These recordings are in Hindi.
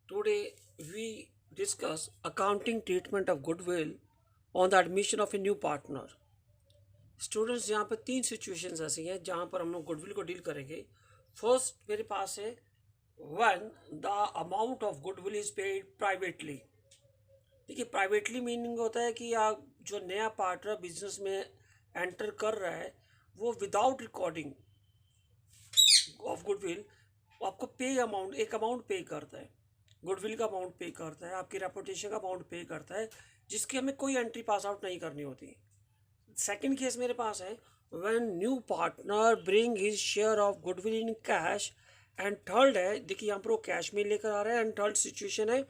Today we discuss accounting treatment of goodwill on the admission of a new partner. Students यहाँ पर तीन सिचुएशंस ऐसी हैं जहाँ पर हम लोग गुडविल को डील करेंगे. फर्स्ट मेरे पास है when the amount of goodwill is paid privately. देखिए प्राइवेटली मीनिंग होता है कि आप जो नया पार्टनर बिजनेस में एंटर कर रहा है वो विदाउट रिकॉर्डिंग ऑफ गुडविल आपको एक अमाउंट पे करता है, गुडविल का अमाउंट पे करता है, आपकी रेपुटेशन का अमाउंट पे करता है, जिसकी हमें कोई एंट्री पास आउट नहीं करनी होती. सेकंड केस मेरे पास है when new partner bring his share of goodwill in cash. And third है, देखिए यहाँ पर वो कैश में लेकर आ रहा है. एंड थर्ड सिचुएशन है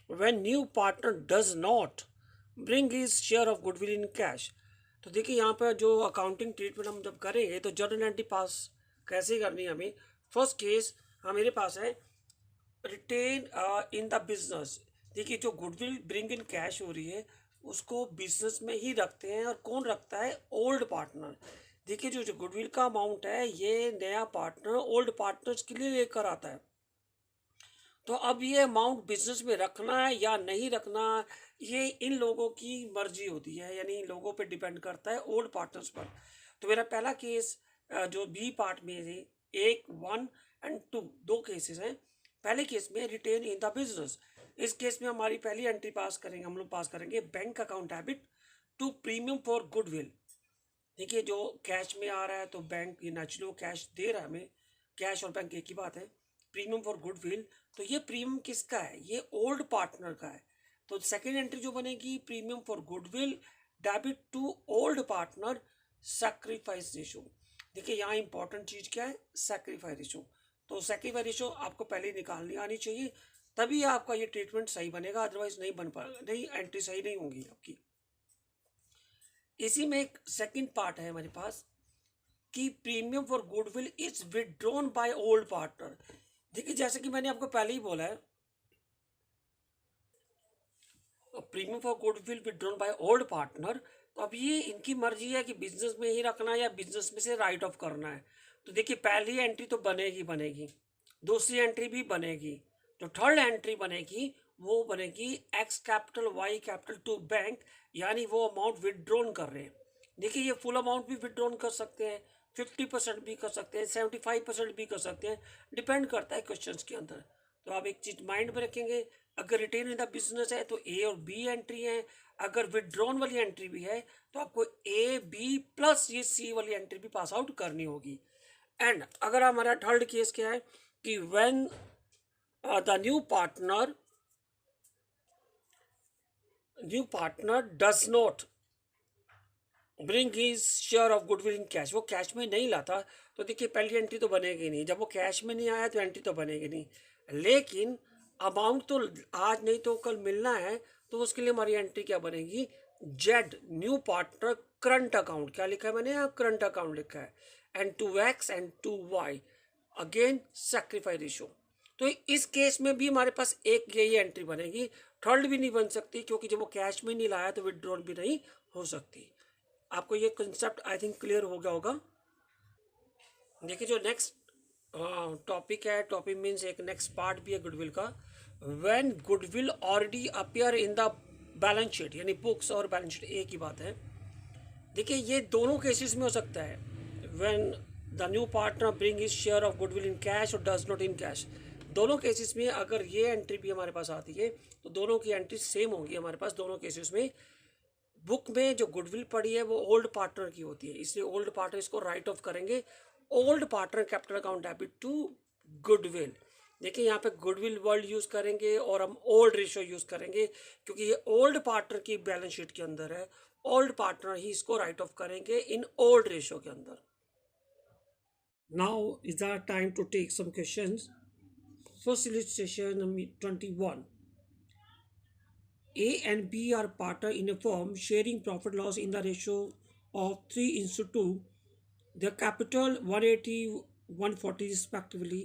when new partner does not bring his share of goodwill in cash. तो देखिए यहाँ पर जो अकाउंटिंग ट्रीटमेंट हम जब करेंगे तो जर्नल एंट्री पास कैसे करनी है हमें. फर्स्ट केस मेरे पास है रिटेन इन द बिजनेस. देखिए जो गुडविल ब्रिंग इन कैश हो रही है उसको बिजनेस में ही रखते हैं. और कौन रखता है? Old partner. देखिए जो गुडविल का अमाउंट है ये नया पार्टनर ओल्ड पार्टनर्स के लिए लेकर आता है. तो अब ये अमाउंट बिजनेस में रखना है या नहीं रखना, ये इन लोगों की मर्जी होती है, यानी इन लोगों पे डिपेंड करता है, ओल्ड पार्टनर्स पर. तो मेरा पहला केस जो बी पार्ट में है, 1 एंड 2 दो केसेस हैं. पहले केस में रिटेन इन द बिजनेस. इस केस में हमारी पहली एंट्री हम लोग पास करेंगे bank account habit to premium for goodwill. देखिए जो कैश में आ रहा है तो बैंक ये नेचुरली कैश दे रहा है हमें, कैश और बैंक एक ही बात है. प्रीमियम फॉर गुडविल, तो ये प्रीमियम किसका है? ये ओल्ड पार्टनर का है. तो सेकेंड एंट्री जो बनेगी premium for goodwill debit to old partner sacrifice ratio. देखिए यहाँ इंपॉर्टेंट चीज क्या है? Sacrifice ratio. तो सैक्रिफाइस रेशो आपको पहले निकालनी आनी चाहिए, तभी आपका ये ट्रीटमेंट सही बनेगा, अदरवाइज नहीं बन पाएगा, नहीं एंट्री सही नहीं होगी आपकी. इसी में एक सेकंड पार्ट है हमारे पास कि premium for goodwill is withdrawn bye old partner. देखिए जैसे कि मैंने आपको पहले ही बोला है, premium for goodwill withdrawn bye old partner. तो अब ये इनकी मर्जी है कि बिजनेस में ही रखना है या बिजनेस में से राइट ऑफ करना है. तो देखिए पहली एंट्री तो बनेगी, दूसरी एंट्री भी बनेगी. जो थर्ड एंट्री बनेगी वो बनेगी X capital Y capital to bank, यानी वो अमाउंट विड्रॉन कर रहे हैं. देखिए ये फुल अमाउंट भी विड्रॉन कर सकते हैं, 50% भी कर सकते हैं, 75% भी कर सकते हैं, डिपेंड करता है क्वेश्चंस के अंदर. तो आप एक चीज माइंड में रखेंगे, अगर रिटेन इन द बिजनेस है तो ए और बी एंट्री है, अगर विड्रॉन वाली एंट्री भी है तो आपको ए बी प्लस ये सी वाली एंट्री भी पास आउट करनी होगी. एंड अगर हमारा थर्ड केस क्या है कि when the new partner does not bring his share of goodwill in cash, वो कैश में नहीं लाता, तो देखिए पहली एंट्री तो बनेगी नहीं. जब वो कैश में नहीं आया तो एंट्री तो बनेगी नहीं, लेकिन अमाउंट तो आज नहीं तो कल मिलना है, तो उसके लिए हमारी एंट्री क्या बनेगी? Z new partner current account. क्या लिखा है मैंने यहाँ? करंट अकाउंट लिखा है. And to X and to Y again sacrifice ratio. तो इस केस में भी हमारे पास एक यही एंट्री बनेगी, थर्ड भी नहीं बन सकती, क्योंकि जब वो कैश में नहीं लाया तो विड्रॉल भी नहीं हो सकती. आपको ये कंसेप्ट आई थिंक क्लियर हो गया होगा. देखिए जो नेक्स्ट टॉपिक है, टॉपिक मीन्स एक नेक्स्ट पार्ट भी है गुडविल का. When goodwill already appear in the balance sheet, यानी बुक्स और बैलेंस शीट एक ही बात है. देखिए ये दोनों केसेस में हो सकता है. When the new partner bring his share of goodwill in cash और डज नॉट इन कैश, दोनों केसेस में अगर ये एंट्री भी हमारे पास आती है तो दोनों की एंट्री सेम होगी हमारे पास दोनों केसेस में. बुक में जो गुडविल पड़ी है वो ओल्ड पार्टनर की होती है, इसलिए ओल्ड पार्टनर इसको राइट ऑफ करेंगे. Old partner capital account debit to goodwill. देखिए यहाँ पे गुडविल वर्ड यूज करेंगे और हम ओल्ड रेशियो यूज करेंगे, क्योंकि ये ओल्ड पार्टनर की बैलेंस शीट के अंदर है. ओल्ड पार्टनर ही इसको राइट ऑफ करेंगे इन ओल्ड रेशियो के अंदर. Now is the time to take some questions. First illustration 21. A and B are partner in a firm sharing profit loss in the ratio of 3:2. Their capital 180, 140 respectively.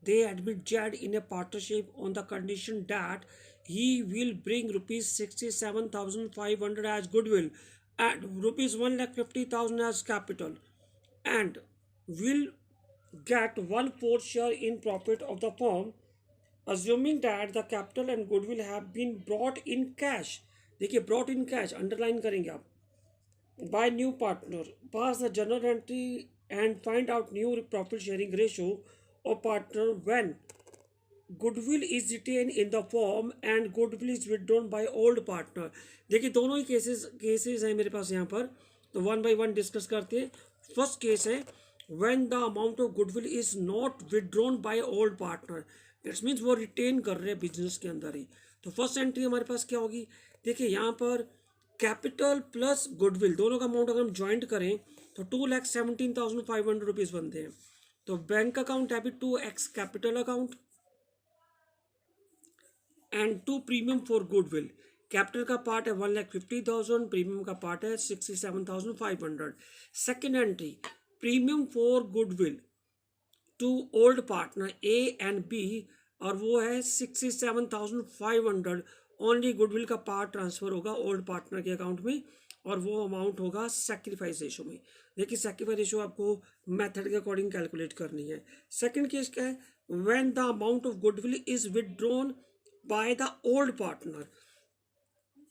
They admit Jad in a partnership on the condition that he will bring rupees 67,500 as goodwill and rupees 1,50,000 as capital, and will get 1/4 share in profit of the firm assuming that the capital and goodwill have been brought in cash, देखिए brought in cash अंडरलाइन करेंगे आप, by new partner, pass the journal entry and find out new profit sharing ratio of partner when goodwill is retain in the form and goodwill is withdrawn by old partner. देखिए दोनों ही केसेस हैं मेरे पास यहाँ पर, तो वन बाय वन डिस्कस करते हैं। फर्स्ट केस है when the amount of goodwill is not withdrawn by old partner, it's means वो रिटेन कर रहे हैं बिजनेस के अंदर ही। तो फर्स्ट एंट्री हमारे पास क्या होगी, देखिए यहाँ पर कैपिटल प्लस गुडविल दोनों का अमाउंट अगर हम ज्वाइंट करें तो 2,17,500 रुपीज़ बनते हैं। तो bank account debit to X capital account and to premium for goodwill. Capital का पार्ट है 1,50,000, प्रीमियम का पार्ट है 67,500। Second entry premium for goodwill to old partner A and B, और वो है 67,500। ओनली गुडविल का पार्ट ट्रांसफर होगा ओल्ड पार्टनर के अकाउंट में, और वो अमाउंट होगा सैक्रिफाइस रेशो में। देखिए सैक्रिफाइस रेशो आपको मेथड के अकॉर्डिंग कैलकुलेट करनी है। सेकंड केस क्या है, when the amount of goodwill is withdrawn by the old partner.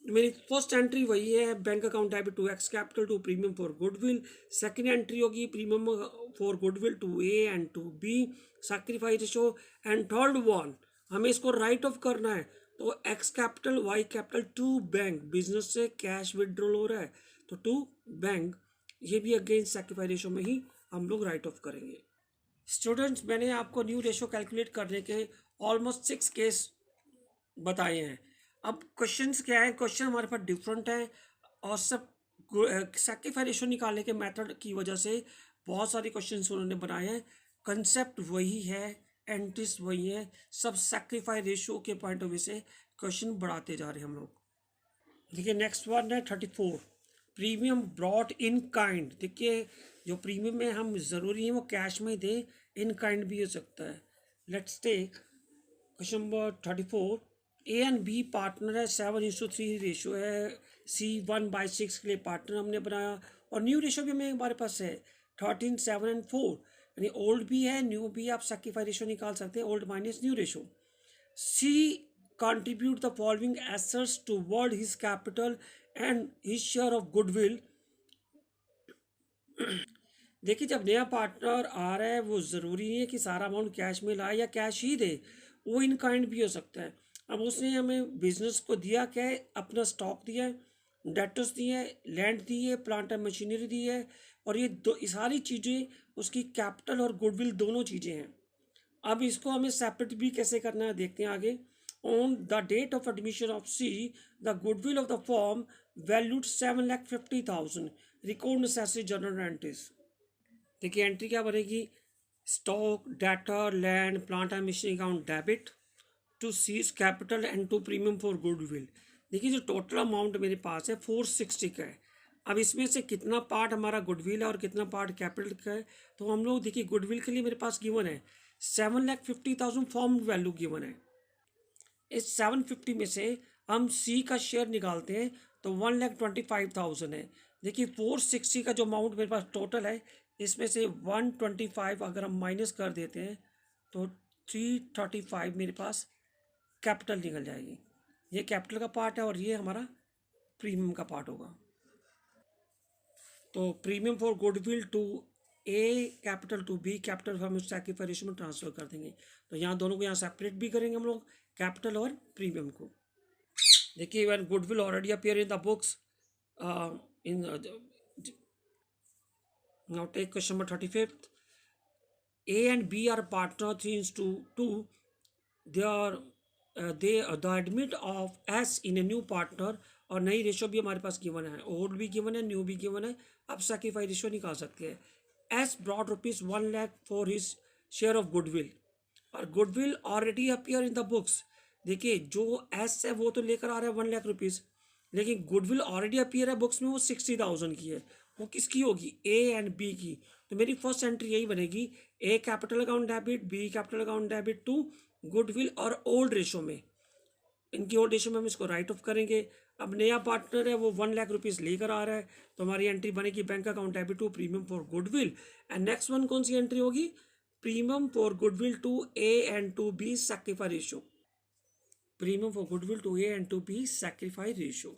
मेरी फर्स्ट एंट्री वही है, bank account debit to X capital to premium for goodwill. Second entry होगी premium for goodwill to A and to B, sacrifice ratio. And third one हमें इसको राइट ऑफ करना है, तो X capital Y capital to bank, business से कैश विदड्रॉल हो रहा है तो टू बैंक, ये भी अगेंस्ट सैक्रिफाइस रेशो में ही हम लोग राइट ऑफ करेंगे। स्टूडेंट्स मैंने आपको न्यू रेशो कैलकुलेट करने के ऑलमोस्ट 6 केस बताए हैं। अब क्वेश्चंस क्या है, क्वेश्चन हमारे पास डिफरेंट है, और सब सैक्रिफाइस रेशो निकालने के मेथड की वजह से बहुत सारे क्वेश्चंस उन्होंने बनाए हैं। कंसेप्ट वही है, एंट्रीज वही है, सब सैक्रिफाइस रेशो के पॉइंट ऑफ व्यू से क्वेश्चन बढ़ाते जा रहे हैं हम लोग। देखिए नेक्स्ट वन है 34, प्रीमियम ब्रॉट इन काइंड। देखिए जो प्रीमियम है हम ज़रूरी है वो कैश में दें, इन काइंड भी हो सकता है। Let's take question number 34, A and B partner है, 7:3 रेशो है, C1/6 के लिए पार्टनर हमने बनाया, और न्यू रेशो भी हमें हमारे पास है 13, 7 एंड 4, यानी ओल्ड भी है न्यू भी, आप सैक्रिफाइस रेशो निकाल सकते हैं, old minus new ratio. C contribute the following assets toward his capital and his share of goodwill। देखिए जब नया पार्टनर आ रहा है वो ज़रूरी नहीं है कि सारा अमाउंट कैश में लाए या कैश ही दे, वो इन काइंड भी हो सकता है। अब उसने हमें बिजनेस को दिया क्या है, अपना स्टॉक दिया है, डेटर्स दिए है, लैंड दी है, प्लांट एंड मशीनरी दी है, और ये सारी चीज़ें उसकी कैपिटल और गुडविल दोनों चीज़ें हैं। अब इसको हमें सेपरेट भी कैसे करना है देखते हैं आगे। On the date of admission of C, the goodwill of the firm valued 7,50,000, record necessary journal entries। देखिए एंट्री क्या बनेगी, stock, debtor, land, plant and machinery account debit to C's capital and to premium for goodwill. देखिए जो टोटल अमाउंट मेरे पास है 460 का है। अब इसमें से कितना पार्ट हमारा गुडविल है और कितना पार्ट कैपिटल का है, तो हम लोग देखिए गुडविल के लिए मेरे पास गिवन है 7,50,000 फॉर्म वैल्यू गिवन है। इस 750 में से हम सी का शेयर निकालते हैं तो 1,25,000 है। देखिए 460 का जो अमाउंट मेरे पास टोटल है, इसमें से 125 अगर हम माइनस कर देते हैं तो 335 मेरे पास कैपिटल निकल जाएगी। ये कैपिटल का पार्ट है और ये हमारा प्रीमियम का पार्ट होगा। तो premium for goodwill to A capital to B capital हम सैक्रिफाइस रेशो में ट्रांसफर कर देंगे। तो यहाँ दोनों को यहाँ सेपरेट भी करेंगे हम लोग, कैपिटल और प्रीमियम को। देखिए when goodwill already appear in the books in now take question number 35, A and B are partner 3:2, the admit of S in a new partner, और नई रेशो भी हमारे पास गिवन है, ओल्ड भी गिवन है, न्यू भी गिवन है। अब सैक्रिफाइस रेशो निकाल सकते हैं। S brought ₹1 lakh for his share of goodwill, और goodwill already appear in the books. देखिए जो S है वो तो लेकर आ रहा है 1 लाख रुपीज़, लेकिन गुडविल ऑलरेडी अपीयर है बुक्स में, वो 60,000 की है। वो किसकी होगी, ए एंड बी की। तो मेरी फर्स्ट एंट्री यही बनेगी, A capital account debit, B capital account debit to goodwill और ओल्ड रेशो में, इनकी ओल्ड रेशो में हम इसको राइट ऑफ करेंगे। अब नया पार्टनर है वो 1 लाख रुपीज़ लेकर आ रहा है, तो हमारी एंट्री बनेगी bank account debit to premium for goodwill. And next one कौन सी एंट्री होगी, premium for goodwill to A and to B sacrifice ratio, premium for goodwill to A and to B sacrifice ratio.